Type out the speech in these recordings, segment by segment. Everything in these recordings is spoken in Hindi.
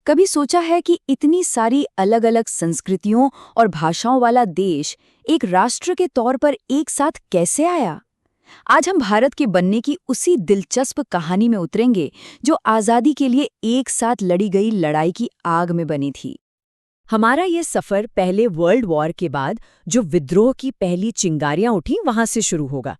कभी सोचा है कि इतनी सारी अलग अलग संस्कृतियों और भाषाओं वाला देश एक राष्ट्र के तौर पर एक साथ कैसे आया? आज हम भारत के बनने की उसी दिलचस्प कहानी में उतरेंगे जो आज़ादी के लिए एक साथ लड़ी गई लड़ाई की आग में बनी थी। हमारा ये सफ़र पहले वर्ल्ड वॉर के बाद जो विद्रोह की पहली चिंगारियां उठी वहां से शुरू होगा।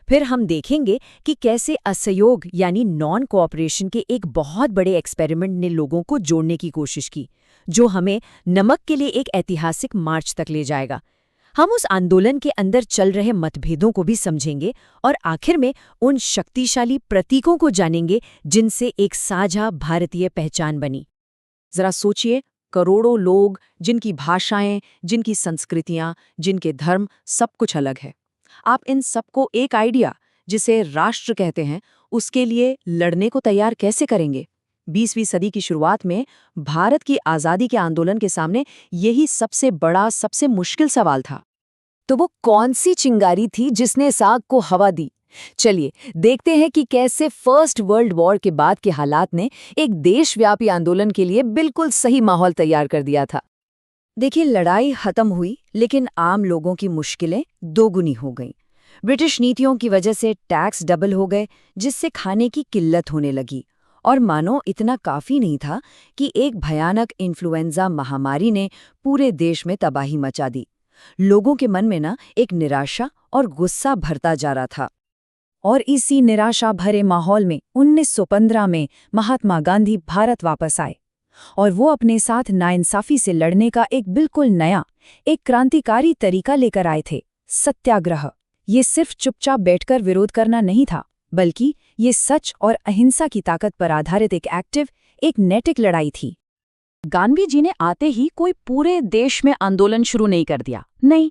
फिर हम देखेंगे कि कैसे असहयोग यानी नॉन कोऑपरेशन के एक बहुत बड़े एक्सपेरिमेंट ने लोगों को जोड़ने की कोशिश की, जो हमें नमक के लिए एक ऐतिहासिक मार्च तक ले जाएगा। हम उस आंदोलन के अंदर चल रहे मतभेदों को भी समझेंगे और आखिर में उन शक्तिशाली प्रतीकों को जानेंगे जिनसे एक साझा भारतीय पहचान बनी। जरा सोचिए, करोड़ों लोग, जिनकी भाषाएं, जिनकी संस्कृतियां, जिनके धर्म, सब कुछ अलग है। आप इन सबको एक आइडिया, जिसे राष्ट्र कहते हैं, उसके लिए लड़ने को तैयार कैसे करेंगे? 20वीं सदी की शुरुआत में भारत की आज़ादी के आंदोलन के सामने यही सबसे बड़ा, सबसे मुश्किल सवाल था। तो वो कौन सी चिंगारी थी जिसने इस आग को हवा दी? चलिए देखते हैं कि कैसे फर्स्ट वर्ल्ड वॉर के बाद के हालात ने एक देशव्यापी आंदोलन के लिए बिल्कुल सही माहौल तैयार कर दिया था। देखिए, लड़ाई खत्म हुई, लेकिन आम लोगों की मुश्किलें दोगुनी हो गईं। ब्रिटिश नीतियों की वजह से टैक्स डबल हो गए, जिससे खाने की किल्लत होने लगी। और मानो इतना काफी नहीं था कि एक भयानक इन्फ्लुएंजा महामारी ने पूरे देश में तबाही मचा दी। लोगों के मन में एक निराशा और गुस्सा भरता जा रहा था। और इसी निराशा भरे माहौल में 1915 में महात्मा गांधी भारत वापस आए। और वो अपने साथ नाइंसाफी से लड़ने का एक बिल्कुल नया, एक क्रांतिकारी तरीका लेकर आए थे, सत्याग्रह। ये सिर्फ चुपचाप बैठकर विरोध करना नहीं था, बल्कि ये सच और अहिंसा की ताकत पर आधारित एक एक्टिव, एक नैतिक लड़ाई थी। गांधी जी ने आते ही कोई पूरे देश में आंदोलन शुरू नहीं कर दिया। नहीं,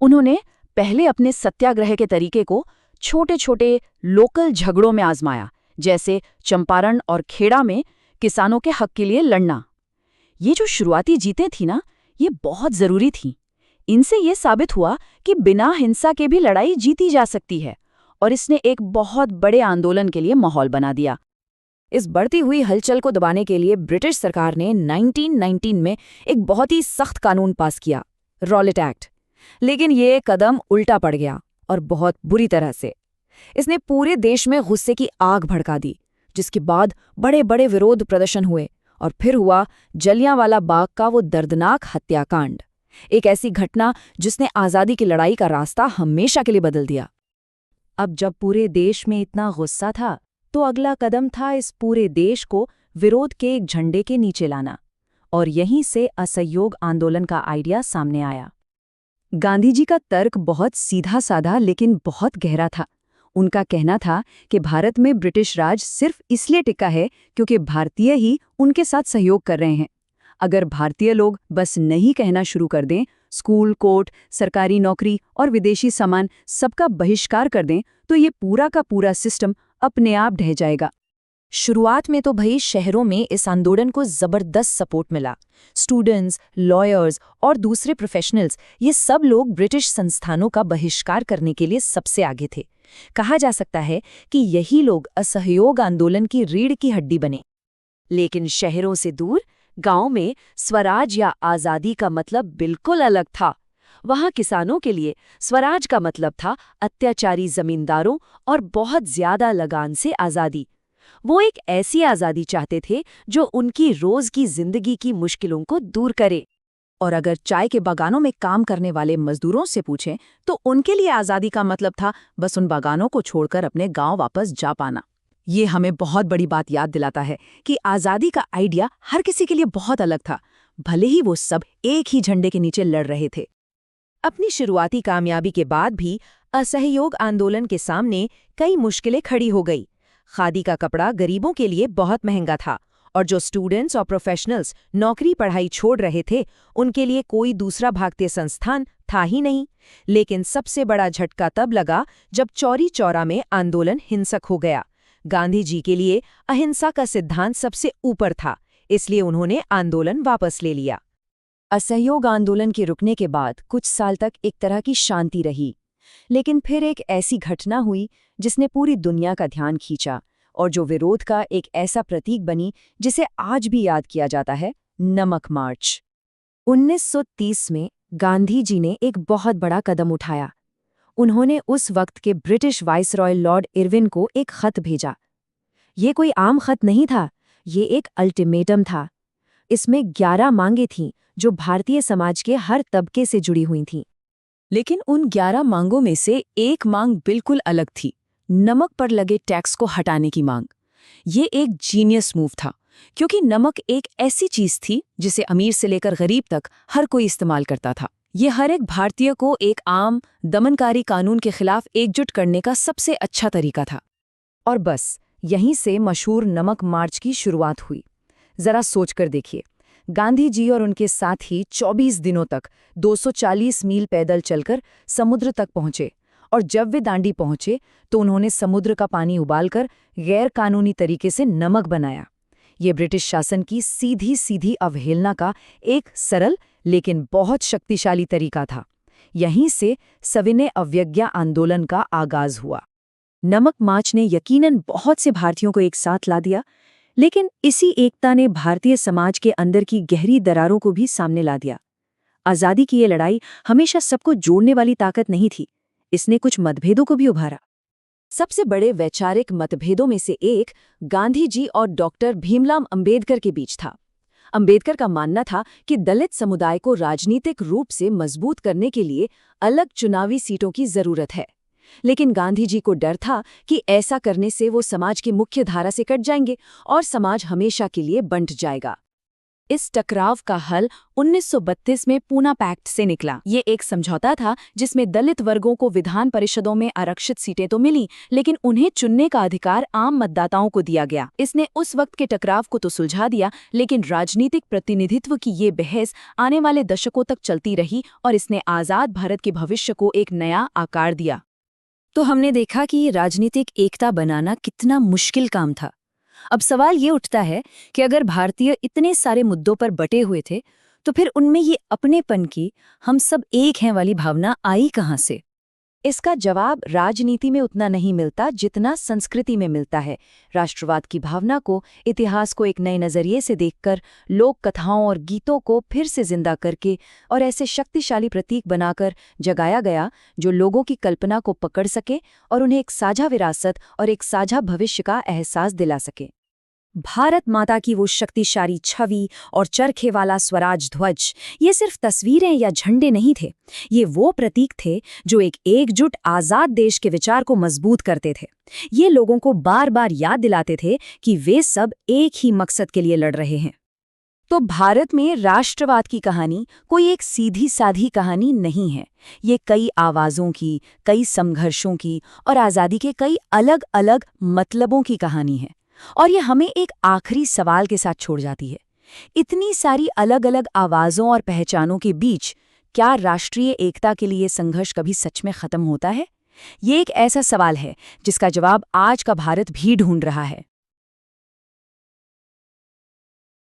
उन्होंने पहले अपने सत्याग्रह के तरीके को छोटे छोटे लोकल झगड़ों में आजमाया, जैसे चंपारण और खेड़ा में किसानों के हक के लिए लड़ना। ये जो शुरुआती जीतें थी ये बहुत जरूरी थी। इनसे ये साबित हुआ कि बिना हिंसा के भी लड़ाई जीती जा सकती है, और इसने एक बहुत बड़े आंदोलन के लिए माहौल बना दिया। इस बढ़ती हुई हलचल को दबाने के लिए ब्रिटिश सरकार ने 1919 में एक बहुत ही सख्त कानून पास किया, रॉलेट एक्ट। लेकिन ये कदम उल्टा पड़ गया, और बहुत बुरी तरह से। इसने पूरे देश में गुस्से की आग भड़का दी, जिसके बाद बड़े बड़े विरोध प्रदर्शन हुए। और फिर हुआ जलियांवाला बाग का वो दर्दनाक हत्याकांड, एक ऐसी घटना जिसने आज़ादी की लड़ाई का रास्ता हमेशा के लिए बदल दिया। अब जब पूरे देश में इतना गुस्सा था, तो अगला कदम था इस पूरे देश को विरोध के एक झंडे के नीचे लाना। और यहीं से असहयोग आंदोलन का आइडिया सामने आया। गांधी जी का तर्क बहुत सीधा साधा लेकिन बहुत गहरा था। उनका कहना था कि भारत में ब्रिटिश राज सिर्फ इसलिए टिका है क्योंकि भारतीय ही उनके साथ सहयोग कर रहे हैं। अगर भारतीय लोग बस नहीं कहना शुरू कर दें, स्कूल, कोर्ट, सरकारी नौकरी और विदेशी सामान सबका बहिष्कार कर दें, तो ये पूरा का पूरा सिस्टम अपने आप ढह जाएगा। शुरुआत में तो भई शहरों में इस आंदोलन को जबरदस्त सपोर्ट मिला। स्टूडेंट्स, लॉयर्स और दूसरे प्रोफेशनल्स, ये सब लोग ब्रिटिश संस्थानों का बहिष्कार करने के लिए सबसे आगे थे। कहा जा सकता है कि यही लोग असहयोग आंदोलन की रीढ़ की हड्डी बने। लेकिन शहरों से दूर गांव में स्वराज या आज़ादी का मतलब बिल्कुल अलग था। वहां किसानों के लिए स्वराज का मतलब था अत्याचारी जमींदारों और बहुत ज्यादा लगान से आज़ादी। वो एक ऐसी आज़ादी चाहते थे जो उनकी रोज की जिंदगी की मुश्किलों को दूर करे। और अगर चाय के बागानों में काम करने वाले मजदूरों से पूछें, तो उनके लिए आज़ादी का मतलब था बस उन बागानों को छोड़कर अपने गांव वापस जा पाना। ये हमें बहुत बड़ी बात याद दिलाता है कि आज़ादी का आइडिया हर किसी के लिए बहुत अलग था, भले ही वो सब एक ही झंडे के नीचे लड़ रहे थे। अपनी शुरुआती कामयाबी के बाद भी असहयोग आंदोलन के सामने कई मुश्किलें खड़ी हो गई। खादी का कपड़ा गरीबों के लिए बहुत महंगा था, और जो स्टूडेंट्स और प्रोफेशनल्स नौकरी पढ़ाई छोड़ रहे थे, उनके लिए कोई दूसरा भारतीय संस्थान था ही नहीं। लेकिन सबसे बड़ा झटका तब लगा जब चौरी चौरा में आंदोलन हिंसक हो गया। गांधी जी के लिए अहिंसा का सिद्धांत सबसे ऊपर था, इसलिए उन्होंने आंदोलन वापस ले लिया। असहयोग आंदोलन के रुकने के बाद कुछ साल तक एक तरह की शांति रही, लेकिन फिर एक ऐसी घटना हुई जिसने पूरी दुनिया का ध्यान खींचा। और जो विरोध का एक ऐसा प्रतीक बनी जिसे आज भी याद किया जाता है, नमक मार्च। 1930 में गांधी जी ने एक बहुत बड़ा कदम उठाया। उन्होंने उस वक्त के ब्रिटिश वाइसरॉय लॉर्ड इरविन को एक खत भेजा। ये कोई आम खत नहीं था, ये एक अल्टीमेटम था। इसमें 11 मांगें थीं जो भारतीय समाज के हर तबके से जुड़ी हुई थीं। लेकिन उन 11 मांगों में से एक मांग बिल्कुल अलग थी, नमक पर लगे टैक्स को हटाने की मांग। ये एक जीनियस मूव था, क्योंकि नमक एक ऐसी चीज थी जिसे अमीर से लेकर गरीब तक हर कोई इस्तेमाल करता था। ये हर एक भारतीय को एक आम दमनकारी कानून के खिलाफ एकजुट करने का सबसे अच्छा तरीका था। और बस यहीं से मशहूर नमक मार्च की शुरुआत हुई। जरा सोचकर देखिए, गांधी जी और उनके साथी 24 दिनों तक 240 मील पैदल चलकर समुद्र तक पहुंचे, और जब वे दांडी पहुंचे तो उन्होंने समुद्र का पानी उबालकर गैर कानूनी तरीके से नमक बनाया। ये ब्रिटिश शासन की सीधी सीधी अवहेलना का एक सरल लेकिन बहुत शक्तिशाली तरीका था। यहीं से सविनय अवज्ञा आंदोलन का आगाज हुआ। नमक मार्च ने यकीनन बहुत से भारतीयों को एक साथ ला दिया, लेकिन इसी एकता ने भारतीय समाज के अंदर की गहरी दरारों को भी सामने ला दिया। आज़ादी की ये लड़ाई हमेशा सबको जोड़ने वाली ताकत नहीं थी, इसने कुछ मतभेदों को भी उभारा। सबसे बड़े वैचारिक मतभेदों में से एक गांधी जी और डॉक्टर भीमराव अंबेडकर के बीच था। अंबेडकर का मानना था कि दलित समुदाय को राजनीतिक रूप से मजबूत करने के लिए अलग चुनावी सीटों की जरूरत है, लेकिन गांधी जी को डर था कि ऐसा करने से वो समाज की मुख्य धारा से कट जाएंगे और समाज हमेशा के लिए बंट जाएगा। इस टकराव का हल 1932 में पूना पैक्ट से निकला। ये एक समझौता था जिसमें दलित वर्गों को विधान परिषदों में आरक्षित सीटें तो मिली, लेकिन उन्हें चुनने का अधिकार आम मतदाताओं को दिया गया। इसने उस वक्त के टकराव को तो सुलझा दिया, लेकिन राजनीतिक प्रतिनिधित्व की ये बहस आने वाले दशकों तक चलती रही और इसने आज़ाद भारत के भविष्य को एक नया आकार दिया। तो हमने देखा कि राजनीतिक एकता बनाना कितना मुश्किल काम था। अब सवाल ये उठता है कि अगर भारतीय इतने सारे मुद्दों पर बटे हुए थे, तो फिर उनमें ये अपनेपन की, हम सब एक हैं वाली भावना आई कहाँ से? इसका जवाब राजनीति में उतना नहीं मिलता जितना संस्कृति में मिलता है। राष्ट्रवाद की भावना को, इतिहास को एक नए नज़रिए से देखकर, लोक कथाओं और गीतों को फिर से जिंदा करके और ऐसे शक्तिशाली प्रतीक बनाकर जगाया गया जो लोगों की कल्पना को पकड़ सके और उन्हें एक साझा विरासत और एक साझा भविष्य का एहसास दिला सके। भारत माता की वो शक्तिशाली छवि और चरखे वाला स्वराज ध्वज, ये सिर्फ तस्वीरें या झंडे नहीं थे, ये वो प्रतीक थे जो एक एकजुट आज़ाद देश के विचार को मजबूत करते थे। ये लोगों को बार बार याद दिलाते थे कि वे सब एक ही मकसद के लिए लड़ रहे हैं। तो भारत में राष्ट्रवाद की कहानी कोई एक सीधी साधी कहानी नहीं है। ये कई आवाज़ों की, कई संघर्षों की और आज़ादी के कई अलग अलग मतलबों की कहानी है। और ये हमें एक आखिरी सवाल के साथ छोड़ जाती है। इतनी सारी अलग अलग आवाज़ों और पहचानों के बीच क्या राष्ट्रीय एकता के लिए संघर्ष कभी सच में खत्म होता है? ये एक ऐसा सवाल है जिसका जवाब आज का भारत भी ढूंढ रहा है।